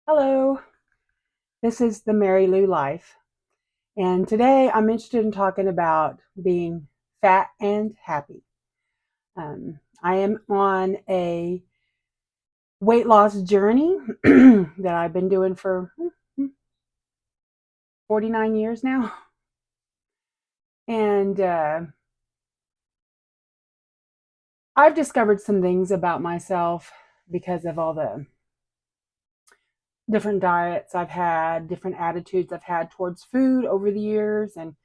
Hello, this is the Mary Lou Life, and today I'm interested in talking about being fat and happy. I am on a weight loss journey that I've been doing for 49 years now, and I've discovered some things about myself because of all the different diets I've had, different attitudes I've had towards food over the years, and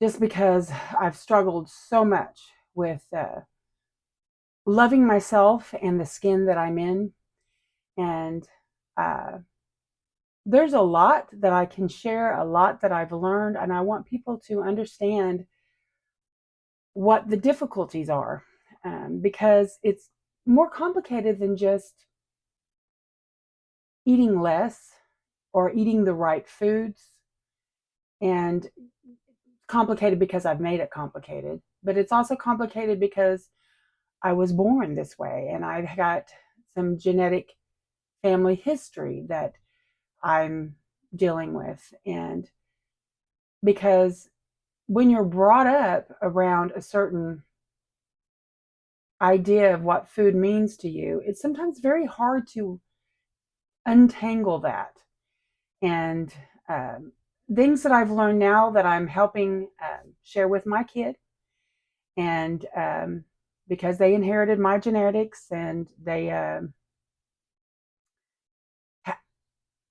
just because I've struggled so much with loving myself and the skin that I'm in. And uh, there's a lot that I can share, a lot that I've learned, and I want people to understand what the difficulties are because it's more complicated than just eating less or eating the right foods. And complicated because I've made it complicated, but it's also complicated because I was born this way and I've got some genetic family history that I'm dealing with. And because when you're brought up around a certain idea of what food means to you, it's sometimes very hard to untangle that. And um, things that I've learned now that I'm helping share with my kid, and because they inherited my genetics and they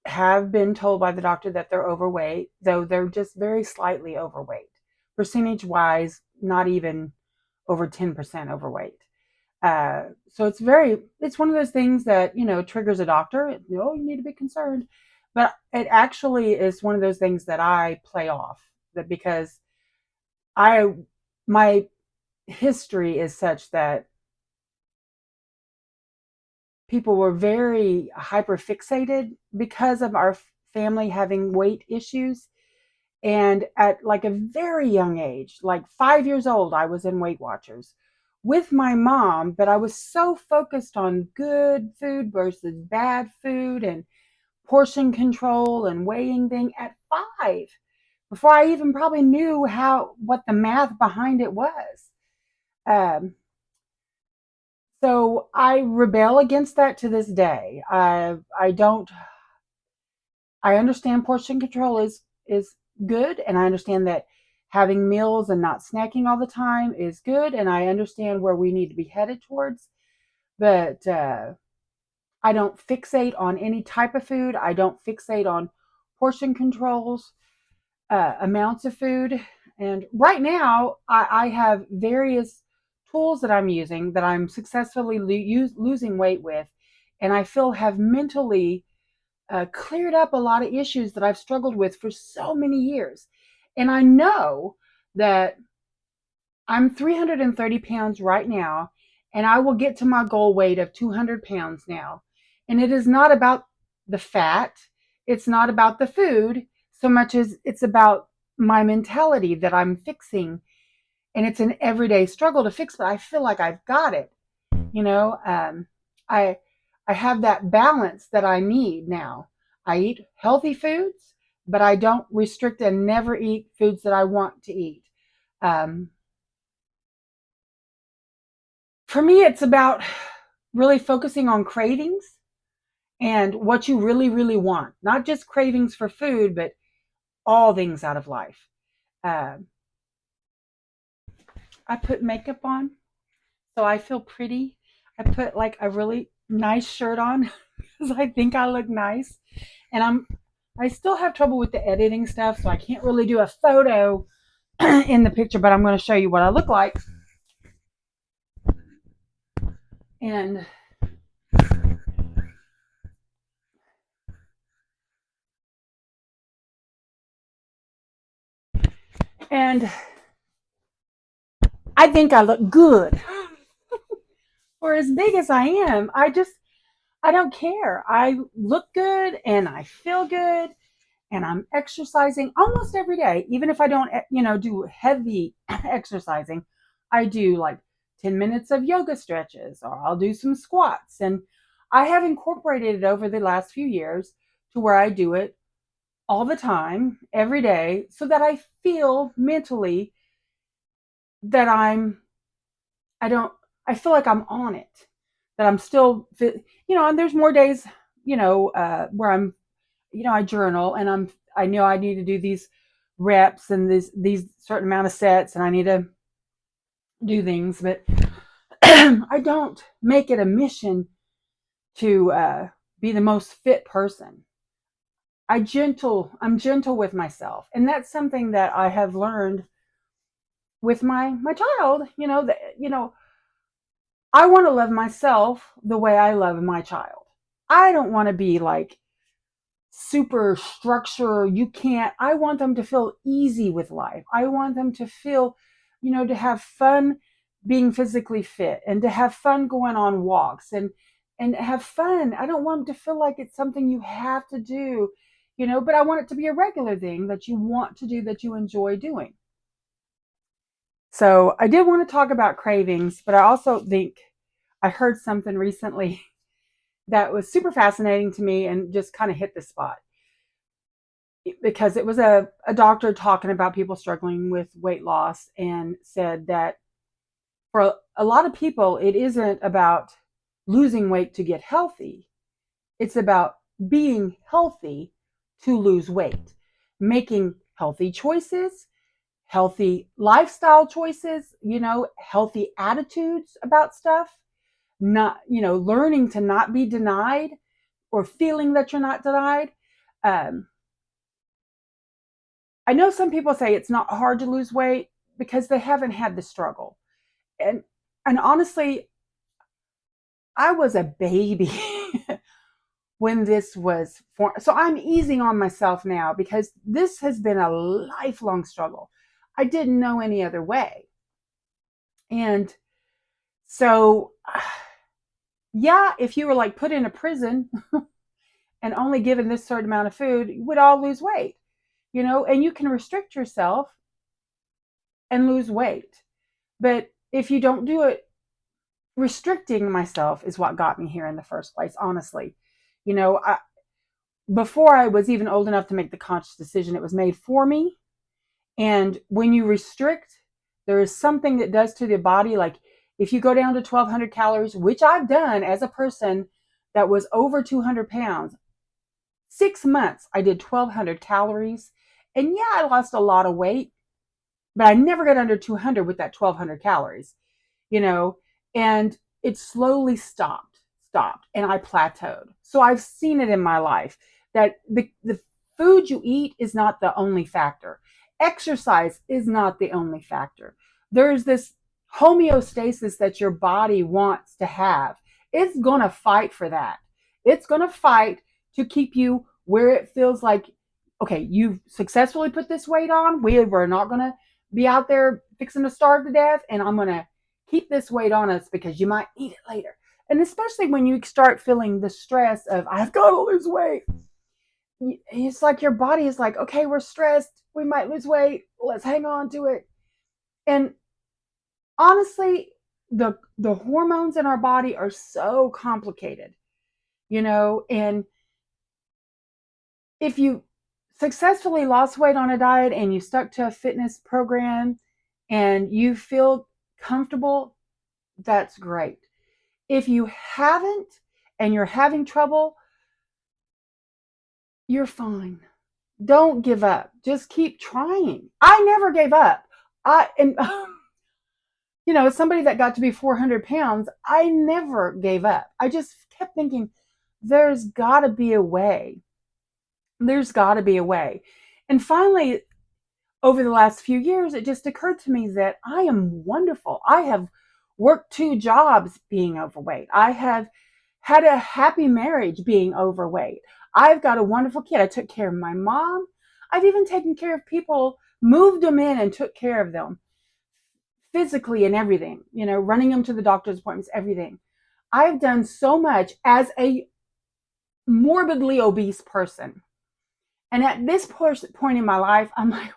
have been told by the doctor that they're overweight, though they're just very slightly overweight. Percentage wise, not even over 10% overweight. So it's one of those things that, triggers a doctor. You need to be concerned. But it actually is one of those things that I play off that because I, my history is such that people were very hyper fixated because of our family having weight issues. And at like a very young age, like 5 years old, I was in Weight Watchers with my mom, but I was so focused on good food versus bad food and portion control and weighing thing at 5 before I even probably knew what the math behind it was. Um, so I rebel against that to this day. I don't. I understand portion control is good, and I understand that having meals and not snacking all the time is good, and I understand where we need to be headed towards. But I don't fixate on any type of food. I don't fixate on portion controls, amounts of food. And right now, I have various tools that I'm using that I'm successfully losing weight with, and I feel have mentally cleared up a lot of issues that I've struggled with for so many years. And I know that I'm 330 pounds right now, and I will get to my goal weight of 200 pounds now. And it is not about the fat, it's not about the food so much as it's about my mentality that I'm fixing. And it's an everyday struggle to fix, but I feel like I've got it. You know, I I have that balance that I need now. I eat healthy foods, but I don't restrict and never eat foods that I want to eat. Um, for me, it's about really focusing on cravings and what you really, really want. Not just cravings for food, but all things out of life. Uh, I put makeup on so I feel pretty. I put like a really nice shirt on because I think I look nice. And I still have trouble with the editing stuff, so I can't really do a photo in the picture, but I'm going to show you what I look like. And and I think I look good. For as big as I am, I don't care. I look good and I feel good and I'm exercising almost every day. Even if I don't, do heavy exercising, I do like 10 minutes of yoga stretches or I'll do some squats. And I have incorporated it over the last few years to where I do it all the time, every day, so that I feel mentally that I don't, I feel like I'm on it, that I'm still, and there's more days, where I journal and I know I need to do these reps and these certain amount of sets and I need to do things, but I don't make it a mission to be the most fit person. I'm gentle with myself, and that's something that I have learned with my child. I want to love myself the way I love my child. I don't want to be like super structure. You can't. I want them to feel easy with life. I want them to feel, to have fun being physically fit and to have fun going on walks and have fun. I don't want them to feel like it's something you have to do, but I want it to be a regular thing that you want to do, that you enjoy doing. So I did want to talk about cravings, but I also think I heard something recently that was super fascinating to me and just kind of hit the spot, because it was a doctor talking about people struggling with weight loss and said that for a lot of people, it isn't about losing weight to get healthy. It's about being healthy to lose weight, making healthy choices, healthy lifestyle choices, healthy attitudes about stuff, not, learning to not be denied or feeling that you're not denied. Um, I know some people say it's not hard to lose weight because they haven't had the struggle. And and honestly, I was a baby when this was formed. So I'm easing on myself now because this has been a lifelong struggle. I didn't know any other way. And so, yeah, if you were like put in a prison and only given this certain amount of food, you would all lose weight, and you can restrict yourself and lose weight. But if you don't do it, restricting myself is what got me here in the first place, honestly. Before I was even old enough to make the conscious decision, it was made for me. And when you restrict, there is something that does to the body. Like if you go down to 1,200 calories, which I've done as a person that was over 200 pounds, 6 months, I did 1,200 calories. And yeah, I lost a lot of weight, but I never got under 200 with that 1,200 calories, and it slowly stopped, and I plateaued. So I've seen it in my life that the food you eat is not the only factor. Exercise is not the only factor. There's this homeostasis that your body wants to have. It's going to fight for that. It's going to fight to keep you where it feels like, okay, you've successfully put this weight on. We're not going to be out there fixing to starve to death, and I'm going to keep this weight on us because you might eat it later. And especially when you start feeling the stress of, I've got to lose weight. It's like your body is like, okay, we're stressed. We might lose weight. Let's hang on to it. And honestly, the hormones in our body are so complicated, and if you successfully lost weight on a diet and you stuck to a fitness program and you feel comfortable, that's great. If you haven't and you're having trouble, you're fine. Don't give up. Just keep trying. I never gave up. And as somebody that got to be 400 pounds, I never gave up. I just kept thinking, there's got to be a way. There's got to be a way. And finally, over the last few years, it just occurred to me that I am wonderful. I have worked 2 jobs being overweight. I have had a happy marriage being overweight. I've got a wonderful kid. I took care of my mom. I've even taken care of people, moved them in and took care of them physically and everything, running them to the doctor's appointments, everything. I've done so much as a morbidly obese person. And at this point in my life, I'm like,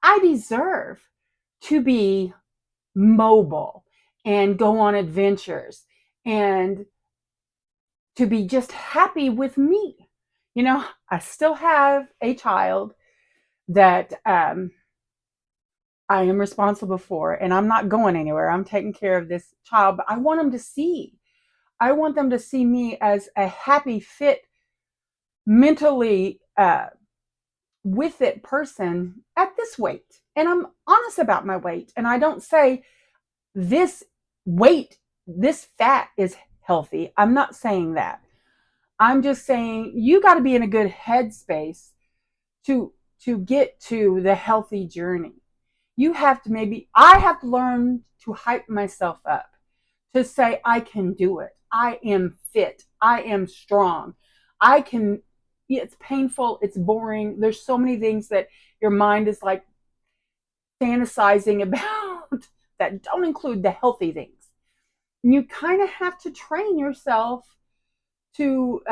I deserve to be mobile and go on adventures and to be just happy with me. I still have a child that I am responsible for, and I'm not going anywhere. I'm taking care of this child, but I want them to see. I want them to see me as a happy, fit, mentally with it person at this weight. And I'm honest about my weight. And I don't say this weight, this fat is healthy. I'm not saying that. I'm just saying you got to be in a good headspace to get to the healthy journey. I have to learn to hype myself up, to say I can do it. I am fit. I am strong. I can. It's painful. It's boring. There's so many things that your mind is like fantasizing about that don't include the healthy things. And you kind of have to train yourself to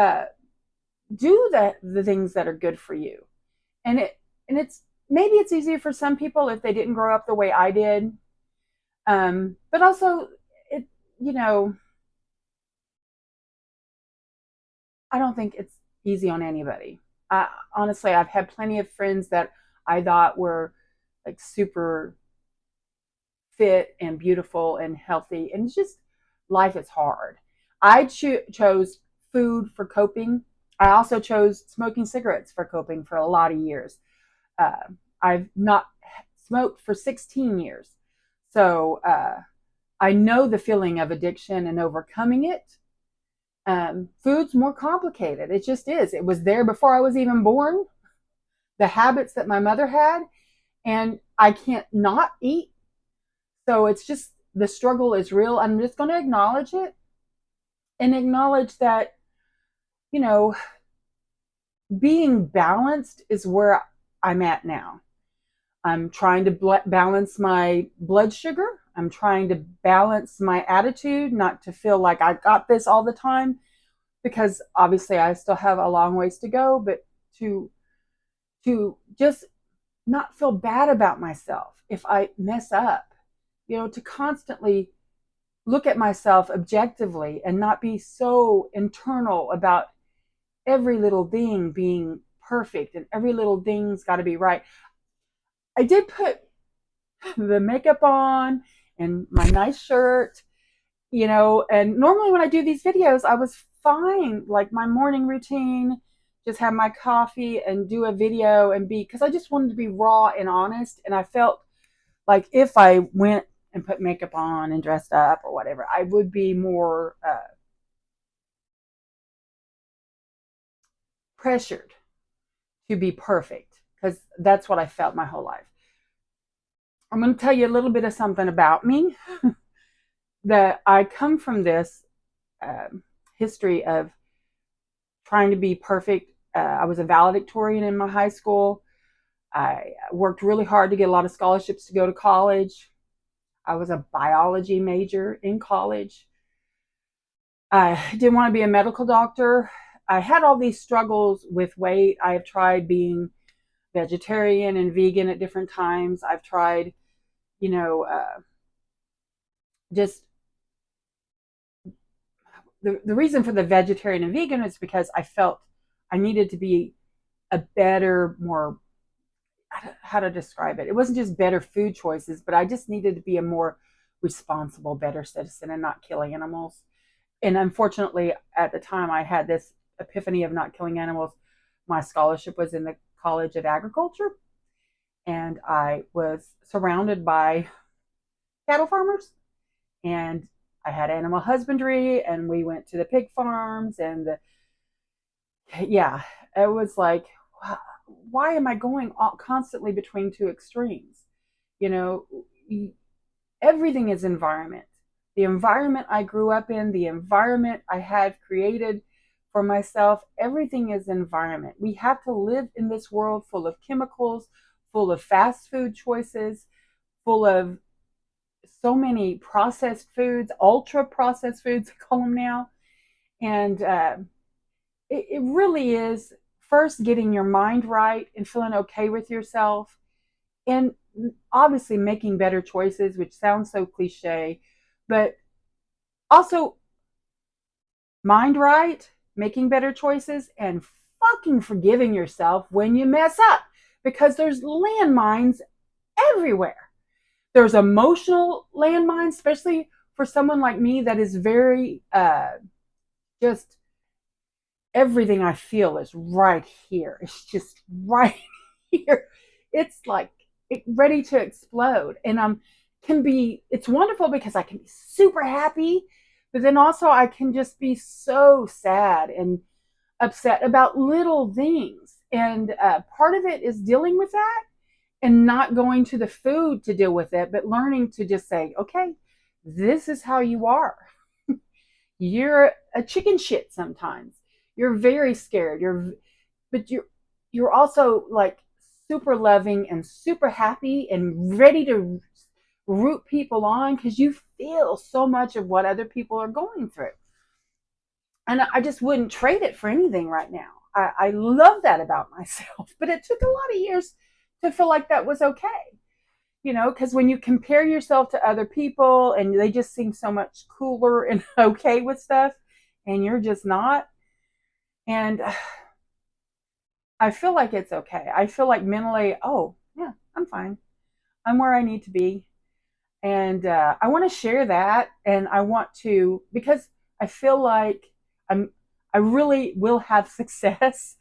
do the things that are good for you. And it's maybe it's easier for some people if they didn't grow up the way I did. But also, it you know I don't think it's easy on anybody. Honestly, I've had plenty of friends that I thought were like super fit and beautiful and healthy, and it's just life is hard. I chose food for coping. I also chose smoking cigarettes for coping for a lot of years. Uh, I've not smoked for 16 years. So I know the feeling of addiction and overcoming it. Food's more complicated. It just is. It was there before I was even born. The habits that my mother had, and I can't not eat. So it's just the struggle is real. I'm just going to acknowledge it and acknowledge that, you know, being balanced is where I'm at now. I'm trying to balance my blood sugar. I'm trying to balance my attitude, not to feel like I got this all the time, because obviously I still have a long ways to go, but to just not feel bad about myself if I mess up, to constantly look at myself objectively and not be so internal about every little thing being perfect and every little thing's got to be right. I did put the makeup on and my nice shirt, and normally when I do these videos, I was fine. Like my morning routine, just have my coffee and do a video because I just wanted to be raw and honest. And I felt like if I went and put makeup on and dressed up or whatever, I would be more pressured to be perfect, because that's what I felt my whole life. I'm going to tell you a little bit of something about me. That I come from this history of trying to be perfect. I was a valedictorian in my high school. I worked really hard to get a lot of scholarships to go to college. I was a biology major in college. I didn't want to be a medical doctor. I had all these struggles with weight. I have tried being vegetarian and vegan at different times. I've tried, just the reason for the vegetarian and vegan is because I felt I needed to be a better, more, how to describe it. It wasn't just better food choices, but I just needed to be a more responsible, better citizen and not kill animals. And unfortunately, at the time, I had this epiphany of not killing animals. My scholarship was in the College of Agriculture, and I was surrounded by cattle farmers, and I had animal husbandry, and we went to the pig farms, and yeah, it was like, why am I going constantly between two extremes? You know, everything is environment. The environment I grew up in, the environment I had created for myself, everything is environment. We have to live in this world full of chemicals, full of fast food choices, full of so many processed foods, ultra processed foods, I call them now. And it really is first getting your mind right and feeling okay with yourself, and obviously making better choices, which sounds so cliche, but also mind right, making better choices, and fucking forgiving yourself when you mess up, because there's landmines everywhere. There's emotional landmines, especially for someone like me that is very just everything I feel is right here. It's just right here. It's like ready to explode. And it's wonderful because I can be super happy, but then also I can just be so sad and upset about little things. And part of it is dealing with that and not going to the food to deal with it, but learning to just say, okay, this is how you are. You're a chicken shit sometimes. You're very scared. But you're also like super loving and super happy and ready to root people on because you feel so much of what other people are going through. And I just wouldn't trade it for anything right now. I love that about myself, but it took a lot of years to feel like that was okay. Because when you compare yourself to other people and they just seem so much cooler and okay with stuff, and you're just not. And I feel like it's okay. I feel like mentally, oh, yeah, I'm fine. I'm where I need to be. And I want to share that. And I want to, because I feel like I really will have success.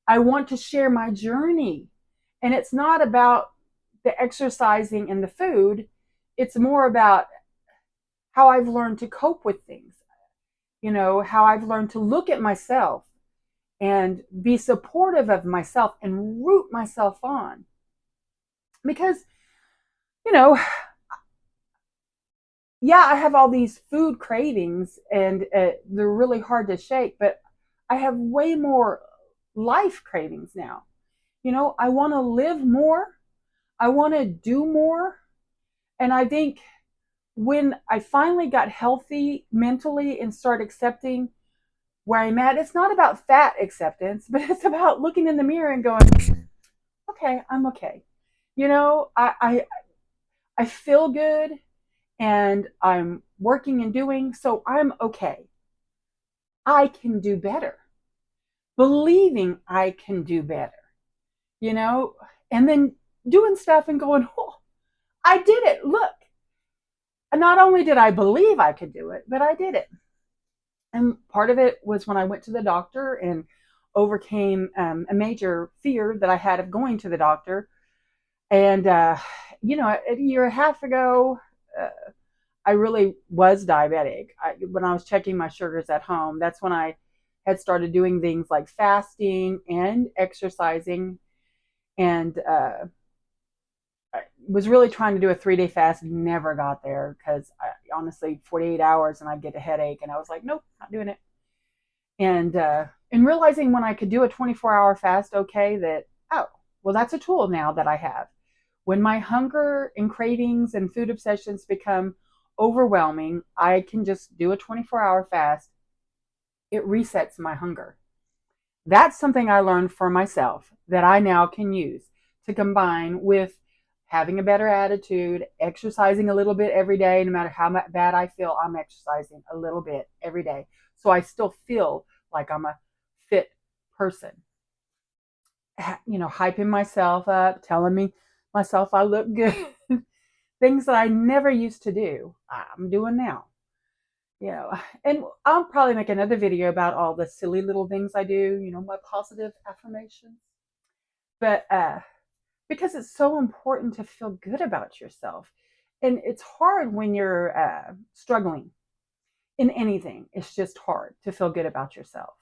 I want to share my journey. And it's not about the exercising and the food, it's more about how I've learned to cope with things, how I've learned to look at myself and be supportive of myself and root myself on. Because, you know, yeah, I have all these food cravings and they're really hard to shake, but I have way more life cravings now. I want to live more, I want to do more. And I think when I finally got healthy mentally and start accepting where I'm at, it's not about fat acceptance, but it's about looking in the mirror and going, okay, I'm okay. I feel good and I'm working and doing, so I'm okay. I can do better. Believing I can do better, you know, and then doing stuff and going, oh, I did it. Look. And not only did I believe I could do it, but I did it. And part of it was when I went to the doctor and overcame a major fear that I had of going to the doctor. And, a year and a half ago, uh, I really was diabetic. When I was checking my sugars at home, that's when I had started doing things like fasting and exercising. And I was really trying to do a 3-day fast, never got there because honestly, 48 hours and I'd get a headache. And I was like, nope, not doing it. And realizing when I could do a 24-hour fast, okay, that, oh, well, that's a tool now that I have. When my hunger and cravings and food obsessions become overwhelming, I can just do a 24-hour fast. It resets my hunger. That's something I learned for myself that I now can use to combine with having a better attitude, exercising a little bit every day. No matter how bad I feel, I'm exercising a little bit every day. So I still feel like I'm a fit person. Hyping myself up, telling myself I look good. Things that I never used to do, I'm doing now. And I'll probably make another video about all the silly little things I do, my positive affirmations. But because it's so important to feel good about yourself. And it's hard when you're struggling in anything. It's just hard to feel good about yourself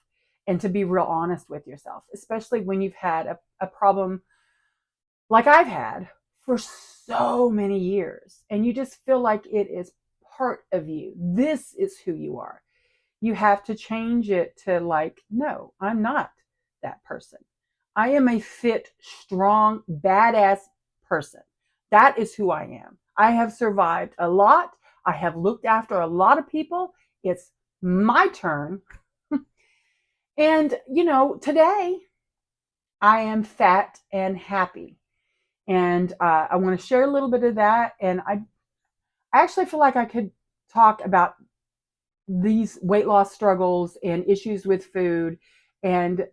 and to be real honest with yourself, especially when you've had a problem like I've had for so many years. And you just feel like it is part of you. This is who you are. You have to change it to like, no, I'm not that person. I am a fit, strong, badass person. That is who I am. I have survived a lot. I have looked after a lot of people. It's my turn. And, today I am fat and happy. And I want to share a little bit of that. And I actually feel like I could talk about these weight loss struggles and issues with food, and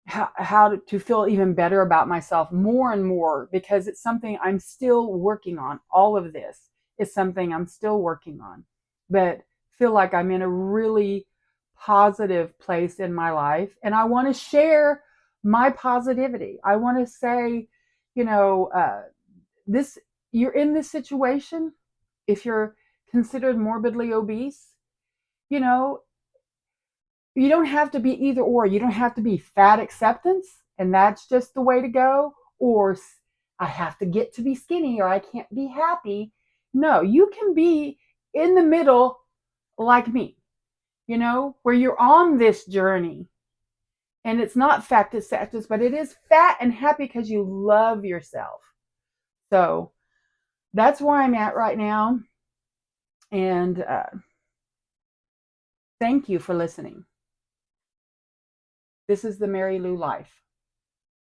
how to feel even better about myself more and more, because it's something I'm still working on. All of this is something I'm still working on, but feel like I'm in a really positive place in my life. And I want to share my positivity. I want to say, you know, this, you're in this situation. If you're considered morbidly obese, you know, you don't have to be either or. You don't have to be fat acceptance, and that's just the way to go, or I have to get to be skinny or I can't be happy. No, you can be in the middle like me, where you're on this journey, and it's not fat acceptance, but it is fat and happy because you love yourself. So that's where I'm at right now. And thank you for listening. This is the Mary Lou Life.